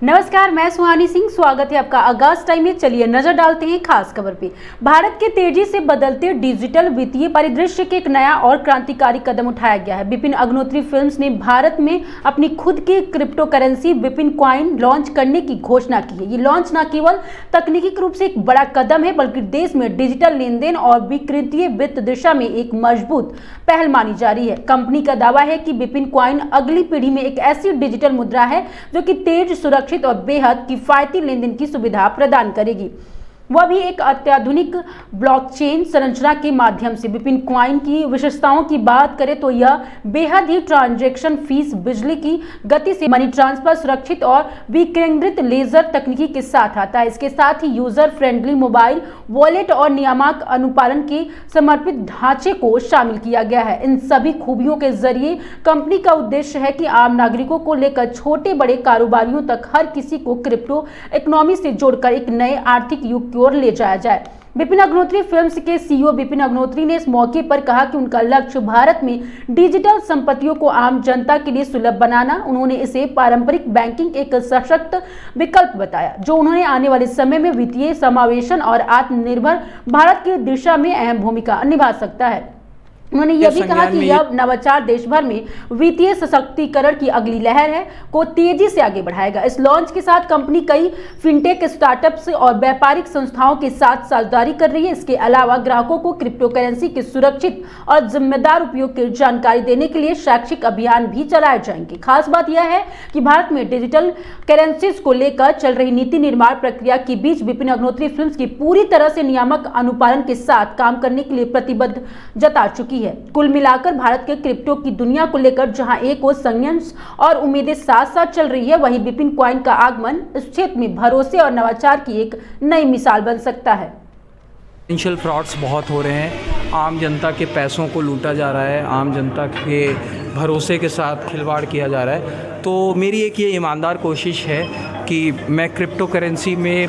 नमस्कार, मैं सुहानी सिंह। स्वागत है आपका आगाज टाइम में। चलिए नजर डालते हैं खास खबर पे। भारत के तेजी से बदलते डिजिटल वित्तीय परिदृश्य के एक नया और क्रांतिकारी कदम उठाया गया है। विपिन अग्निहोत्री फिल्म्स ने भारत में अपनी खुद की crypto currency Vipin coin launch करने की घोषणा की है। ये लॉन्च न केवल तकनीकी रूप से एक बड़ा कदम है, बल्कि देश में डिजिटल लेन देन और वित्तीय वित्त दिशा में एक मजबूत पहल मानी जा रही है। कंपनी का दावा है कि विपिन कॉइन अगली पीढ़ी में एक ऐसी डिजिटल मुद्रा है जो कि तेज, सुरक्षित और बेहद किफायती लेनदेन की सुविधा प्रदान करेगी, वह भी एक अत्याधुनिक ब्लॉकचेन संरचना के माध्यम से। विपिन कॉइन की विशेषताओं की बात करें तो यह बेहद ही ट्रांजैक्शन फीस, बिजली की गति से मनी ट्रांसफर, सुरक्षित और विकेंद्रित लेजर तकनीकी के साथ आता है। इसके साथ ही यूजर फ्रेंडली मोबाइल वॉलेट और नियामक अनुपालन के समर्पित ढांचे को शामिल किया गया है। इन सभी खूबियों के जरिए कंपनी का उद्देश्य है कि आम नागरिकों को लेकर छोटे बड़े कारोबारियों तक हर किसी को क्रिप्टो इकोनॉमी से जोड़कर एक नए आर्थिक युग और ले जाया जाए। विपिन अग्निहोत्री फिल्म्स के सीईओ विपिन अग्निहोत्री ने इस मौके पर कहा कि उनका लक्ष्य भारत में डिजिटल संपत्तियों को आम जनता के लिए सुलभ बनाना। उन्होंने इसे पारंपरिक बैंकिंग एक सशक्त विकल्प बताया, जो उन्होंने आने वाले समय में वित्तीय समावेशन और आत्मनिर्भर भारत की दिशा में अहम भूमिका निभा सकता है। उन्होंने यह भी कहा कि यह नवाचार देश भर में वित्तीय सशक्तिकरण की अगली लहर है को तेजी से आगे बढ़ाएगा। इस लॉन्च के साथ कंपनी कई फिनटेक स्टार्टअप्स और व्यापारिक संस्थाओं के साथ साझेदारी कर रही है। इसके अलावा ग्राहकों को क्रिप्टो करेंसी के सुरक्षित और जिम्मेदार उपयोग की जानकारी देने के लिए शैक्षिक अभियान भी चलाए जाएंगे। खास बात यह है कि भारत में डिजिटल करेंसीज को लेकर चल रही नीति निर्माण प्रक्रिया के बीच विपिन अग्निहोत्री फिल्म्स की पूरी तरह से नियामक अनुपालन के साथ काम करने के लिए प्रतिबद्ध जता चुकी है। कुल मिलाकर भारत के क्रिप्टो की दुनिया को लेकर जहां एक और संयम और उम्मीदें साथ साथ चल रही है, वहीं विपिन कॉइन का आगमन इस क्षेत्र में भरोसे और नवाचार की एक नई मिसाल बन सकता है। फाइनेंशियल फ्रॉड्स बहुत हो रहे हैं, आम जनता के पैसों को लूटा जा रहा है, आम जनता के भरोसे के साथ खिलवाड़ किया जा रहा है। तो मेरी एक ये ईमानदार कोशिश है कि मैं क्रिप्टो करेंसी में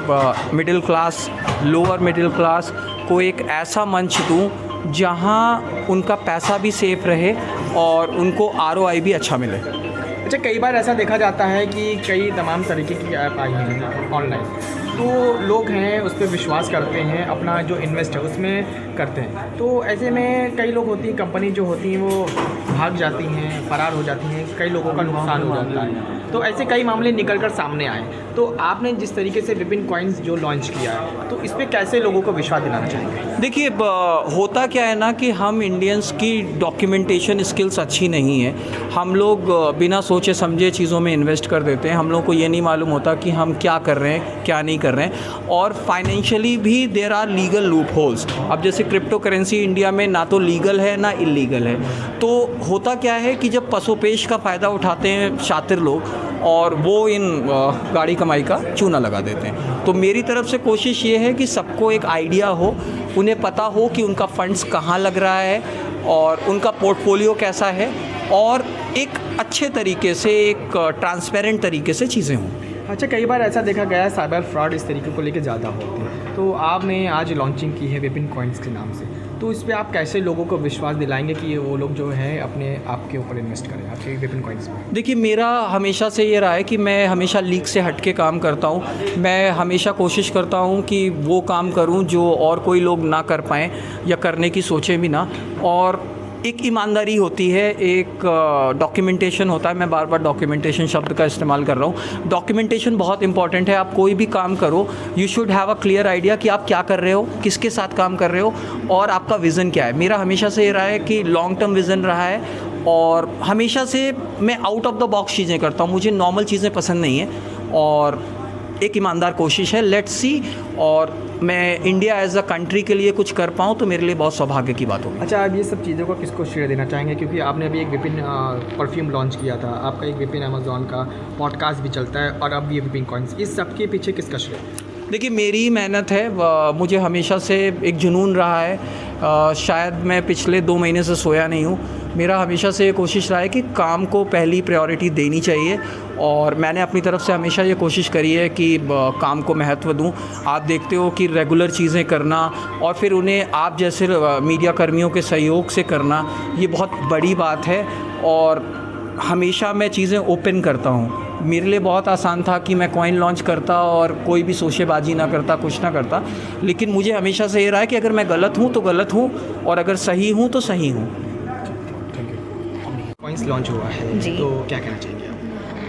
middle class, lower middle class को एक ऐसा मंच दूं जहां उनका पैसा भी सेफ रहे और उनको आरओआई भी अच्छा मिले। अच्छा, कई बार ऐसा देखा जाता है कि कई तमाम तरीके की ऐप आई हैं ऑनलाइन, तो लोग हैं उस पर विश्वास करते हैं, अपना जो इन्वेस्ट है उसमें करते हैं। तो ऐसे में कई लोग होती हैं, कंपनी जो होती हैं वो भाग जाती हैं, फरार हो जाती हैं, कई लोगों का नुकसान हो जाता है। तो ऐसे कई मामले निकल कर सामने आए। तो आपने जिस तरीके से विपिन कॉइन्स जो लॉन्च किया है, तो इस पर कैसे लोगों को विश्वास दिलाना चाहिए? देखिए, होता क्या है ना कि हम इंडियंस की डॉक्यूमेंटेशन स्किल्स अच्छी नहीं है। हम लोग बिना सोचे समझे चीज़ों में इन्वेस्ट कर देते हैं। हम लोग को ये नहीं मालूम होता कि हम क्या कर रहे हैं, क्या नहीं कर रहे हैं। और फाइनेंशियली भी there are legal loopholes. अब जैसे क्रिप्टो करेंसी इंडिया में ना तो लीगल है ना इलीगल है। तो होता क्या है कि जब पसोपेश का फ़ायदा उठाते हैं शातिर लोग और वो इन गाड़ी कमाई का चूना लगा देते हैं। तो मेरी तरफ से कोशिश ये है कि सबको एक आइडिया हो, उन्हें पता हो कि उनका फंड्स कहाँ लग रहा है और उनका पोर्टफोलियो कैसा है, और एक अच्छे तरीके से, एक ट्रांसपेरेंट तरीके से चीज़ें हों। अच्छा, कई बार ऐसा देखा गया है साइबर फ्रॉड इस तरीके को लेकर ज़्यादा होते हैं। तो आपने आज लॉन्चिंग की है विपिन कॉइन्स के नाम से, तो इस पर आप कैसे लोगों को विश्वास दिलाएंगे कि वो लोग जो है अपने आपके ऊपर इन्वेस्ट करें, आपके विपिन कॉइन्स पर? देखिए, मेरा हमेशा से ये रहा है कि मैं हमेशा लीक से हट के काम करता हूँ। मैं हमेशा कोशिश करता हूँ कि वो काम करूँ जो और कोई लोग ना कर पाएँ या करने की सोचें भी ना। और एक ईमानदारी होती है, एक डॉक्यूमेंटेशन होता है। मैं बार बार डॉक्यूमेंटेशन शब्द का इस्तेमाल कर रहा हूँ। डॉक्यूमेंटेशन बहुत इंपॉर्टेंट है। आप कोई भी काम करो, you should have a clear idea कि आप क्या कर रहे हो, किसके साथ काम कर रहे हो और आपका विज़न क्या है। मेरा हमेशा से ये रहा है कि लॉन्ग टर्म विज़न रहा है और हमेशा से मैं आउट ऑफ द बॉक्स चीज़ें करता हूँ। मुझे नॉर्मल चीज़ें पसंद नहीं है और एक ईमानदार कोशिश है। लेट्स सी, और मैं इंडिया एज अ कंट्री के लिए कुछ कर पाऊँ तो मेरे लिए बहुत सौभाग्य की बात होगी। अच्छा, आप ये सब चीज़ों को किसको श्रेय देना चाहेंगे? क्योंकि आपने अभी एक विपिन परफ्यूम लॉन्च किया था, आपका एक विपिन अमेज़ॉन का पॉडकास्ट भी चलता है और अब ये विपिन कॉइन्स, इस सब के पीछे किसका श्रेय? देखिए, मेरी ही मेहनत है। मुझे हमेशा से एक जुनून रहा है। शायद मैं पिछले 2 महीने से सोया नहीं हूँ। मेरा हमेशा से ये कोशिश रहा है कि काम को पहली प्रायोरिटी देनी चाहिए और मैंने अपनी तरफ से हमेशा ये कोशिश करी है कि काम को महत्व दूं। आप देखते हो कि रेगुलर चीज़ें करना और फिर उन्हें आप जैसे मीडिया कर्मियों के सहयोग से करना, ये बहुत बड़ी बात है। और हमेशा मैं चीज़ें ओपन करता हूँ मेरे लिए बहुत आसान था कि मैं कॉइन लॉन्च करता और कोई भी शोशेबाजी ना करता, कुछ ना करता। लेकिन मुझे हमेशा से ये रहा है कि अगर मैं गलत हूँ तो गलत हूँ और अगर सही हूँ तो सही हूँ। कॉइन्स लॉन्च हुआ है जी। तो क्या कहना चाहेंगे आप?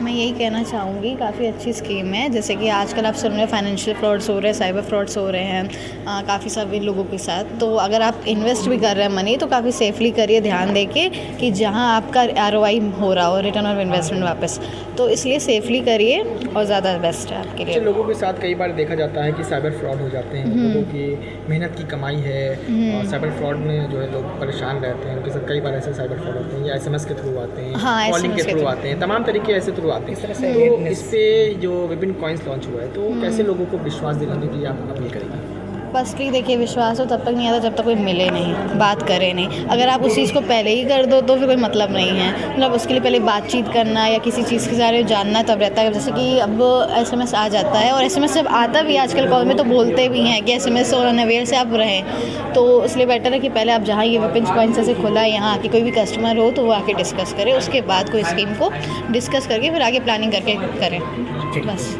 मैं यही कहना चाहूँगी काफ़ी अच्छी स्कीम है। जैसे कि आजकल आप सुन रहे हैं फाइनेंशियल फ्रॉड्स हो रहे हैं, साइबर फ्रॉड्स हो रहे हैं काफ़ी सभी लोगों के साथ। तो अगर आप इन्वेस्ट भी कर रहे हैं मनी तो काफ़ी सेफली करिए, ध्यान देके कि जहाँ आपका ROI हो रहा हो, रिटर्न ऑन इन्वेस्टमेंट वापस, तो इसलिए सेफली करिए और ज़्यादा बेस्ट है आपके लिए। लोगों के साथ कई बार देखा जाता है कि साइबर फ्रॉड हो जाते हैं, लोगों की मेहनत की कमाई है और साइबर फ्रॉड में जो है लोग परेशान रहते हैं। उनके साथ कई बार ऐसे साइबर फ्रॉड होते हैं या SMS के थ्रू आते हैं, हाँ, कॉलिंग के SMS के थ्रू थ्रू आते हैं, तमाम तरीके ऐसे थ्रू आते हैं। तो इस पे जो विपिन कॉइन्स लॉन्च हुआ है तो कैसे लोगों को विश्वास दिलाने की आप अपील करेंगे? फर्स्टली देखिए, विश्वास तो तब तक नहीं आता जब तक कोई मिले नहीं, बात करे नहीं। अगर आप उस चीज़ को पहले ही कर दो तो फिर कोई मतलब नहीं है। मतलब उसके लिए पहले बातचीत करना या किसी चीज़ के बारे में जानना तब रहता है। जैसे कि अब SMS आ जाता है और SMS जब आता भी आजकल कॉल में तो बोलते भी हैं कि SMS और अनअवेयर से आप रहें। तो इसलिए बेटर है कि पहले आप जहाँ ये विपिन कॉइन्स से खुला है यहाँ आके कोई भी कस्टमर हो तो वो आके डिस्कस करे, उसके बाद कोई स्कीम को डिस्कस करके फिर आगे प्लानिंग करके करें। बस,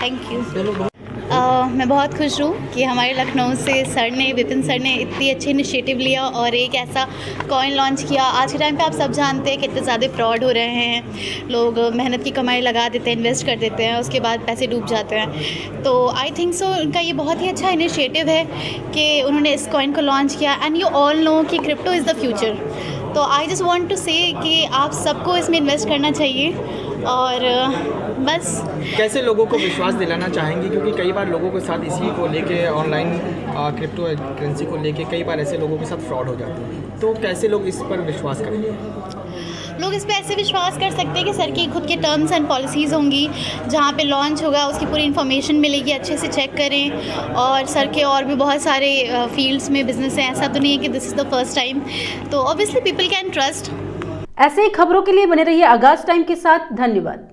थैंक यू। मैं बहुत खुश हूँ कि हमारे लखनऊ से विपिन सर ने इतनी अच्छी इनिशिएटिव लिया और एक ऐसा कॉइन लॉन्च किया। आज के टाइम पे आप सब जानते हैं कितने ज़्यादा फ्रॉड हो रहे हैं। लोग मेहनत की कमाई लगा देते हैं, इन्वेस्ट कर देते हैं, उसके बाद पैसे डूब जाते हैं। तो आई थिंक सो उनका ये बहुत ही अच्छा इनिशिएटिव है कि उन्होंने इस कॉइन को लॉन्च किया। एंड यू ऑल नो कि क्रिप्टो इज़ द फ्यूचर। तो आई जस्ट वांट टू से कि आप सबको इसमें इन्वेस्ट करना चाहिए और बस। कैसे लोगों को विश्वास दिलाना चाहेंगे, क्योंकि कई बार लोगों के साथ इसी को लेके ऑनलाइन क्रिप्टो करेंसी को लेके कई बार ऐसे लोगों के साथ फ्रॉड हो जाते हैं, तो कैसे लोग इस पर विश्वास करेंगे? लोग इस पर ऐसे विश्वास कर सकते हैं कि सर की खुद के टर्म्स एंड पॉलिसीज़ होंगी, जहाँ पे लॉन्च होगा उसकी पूरी इन्फॉर्मेशन मिलेगी, अच्छे से चेक करें। और सर के और भी बहुत सारे फील्ड्स में बिजनेस है, ऐसा तो नहीं है कि this is the first time. तो ऑब्वियसली पीपल कैन ट्रस्ट। ऐसे ही खबरों के लिए बने रहिए आगाज टाइम के साथ। धन्यवाद।